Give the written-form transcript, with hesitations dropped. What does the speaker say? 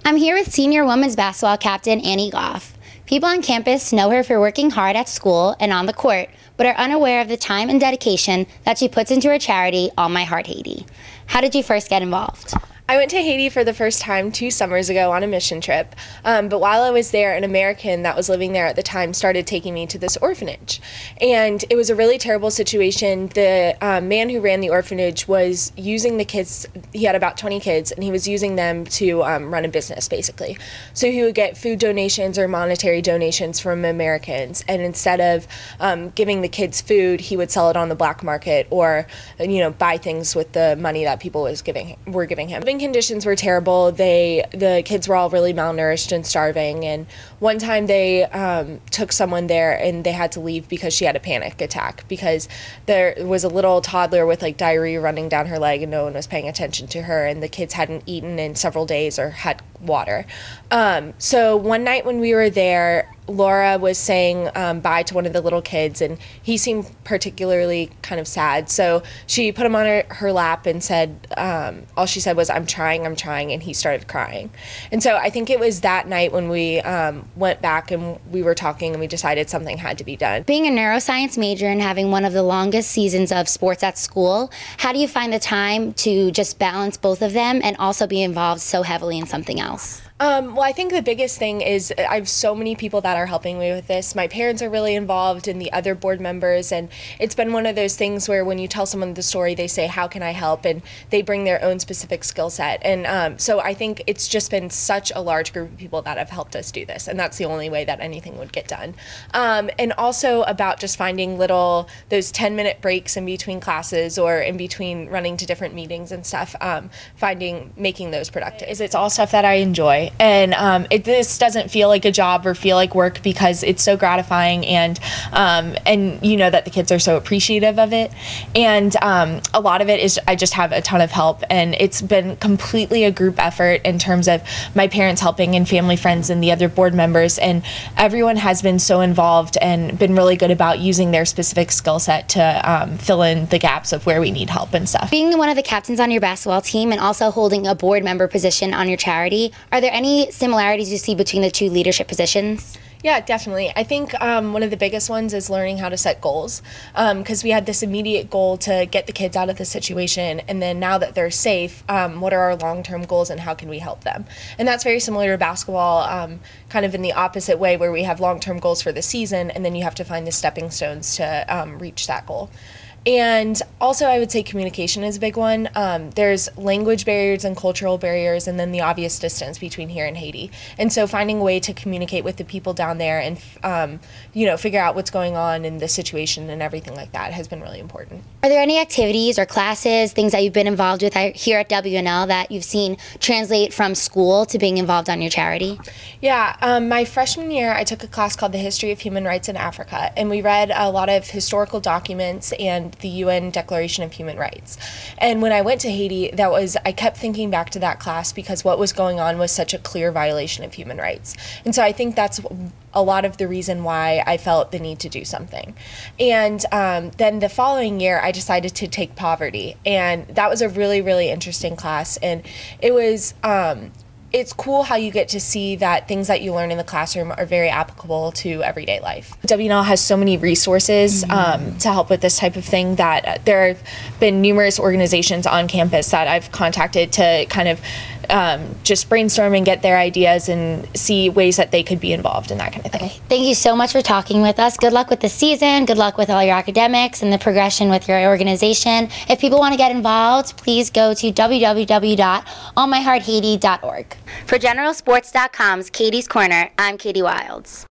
I'm here with senior women's basketball captain Annie Gauf. People on campus know her for working hard at school and on the court, but are unaware of the time and dedication that she puts into her charity, All My Heart Haiti. How did you first get involved? I went to Haiti for the first time 2 summers ago on a mission trip, but while I was there, an American that was living there at the time started taking me to this orphanage, and it was a really terrible situation. The man who ran the orphanage was using the kids. He had about 20 kids, and he was using them to run a business, basically. So he would get food donations or monetary donations from Americans, and instead of giving the kids food, he would sell it on the black market or, buy things with the money that people were giving him. Living conditions were terrible. The kids were all really malnourished and starving, and one time they took someone there and they had to leave because she had a panic attack because there was a little toddler with like diarrhea running down her leg and no one was paying attention to her, and the kids hadn't eaten in several days or had water. So one night when we were there, Laura was saying bye to one of the little kids, and he seemed particularly kind of sad. So she put him on her lap and said, all she said was, I'm trying, and he started crying. And so I think it was that night when we went back and we were talking and we decided something had to be done. Being a neuroscience major and having one of the longest seasons of sports at school, how do you find the time to just balance both of them and also be involved so heavily in something else? Well, I think the biggest thing is I have so many people that are helping me with this. My parents are really involved and the other board members, and it's been one of those things where when you tell someone the story, they say, how can I help? And they bring their own specific skill set. And so I think it's just been such a large group of people that have helped us do this, and that's the only way that anything would get done. And also about just finding those 10-minute breaks in between classes or in between running to different meetings and stuff, making those productive. It's all stuff that I enjoy. And this doesn't feel like a job or feel like work because it's so gratifying, and you know that the kids are so appreciative of it. And a lot of it is I just have a ton of help, and it's been completely a group effort in terms of my parents helping and family, friends, and the other board members. And everyone has been so involved and been really good about using their specific skill set to fill in the gaps of where we need help and stuff. Being one of the captains on your basketball team and also holding a board member position on your charity, are there any similarities you see between the two leadership positions? Yeah, definitely. I think one of the biggest ones is learning how to set goals, because we had this immediate goal to get the kids out of the situation, and then now that they're safe, what are our long-term goals and how can we help them? And that's very similar to basketball, kind of in the opposite way, where we have long-term goals for the season, and then you have to find the stepping stones to reach that goal. And also I would say communication is a big one. There's language barriers and cultural barriers, and then the obvious distance between here and Haiti. And so finding a way to communicate with the people down there and figure out what's going on in the situation and everything like that has been really important. Are there any activities or classes, things that you've been involved with here at WNL that you've seen translate from school to being involved on your charity? Yeah, my freshman year I took a class called The History of Human Rights in Africa, and we read a lot of historical documents and the UN Declaration of Human Rights. And when I went to Haiti, I kept thinking back to that class because what was going on was such a clear violation of human rights. And so I think that's a lot of the reason why I felt the need to do something. And then the following year, I decided to take poverty, and that was a really, really interesting class. And it was it's cool how you get to see that things that you learn in the classroom are very applicable to everyday life. WNL has so many resources to help with this type of thing that there have been numerous organizations on campus that I've contacted to kind of just brainstorm and get their ideas and see ways that they could be involved in that kind of thing. Okay. Thank you so much for talking with us. Good luck with the season. Good luck with all your academics and the progression with your organization. If people want to get involved, please go to www.allmyhearthaiti.org. For GeneralSports.com's Katie's Corner, I'm Katie Wilds.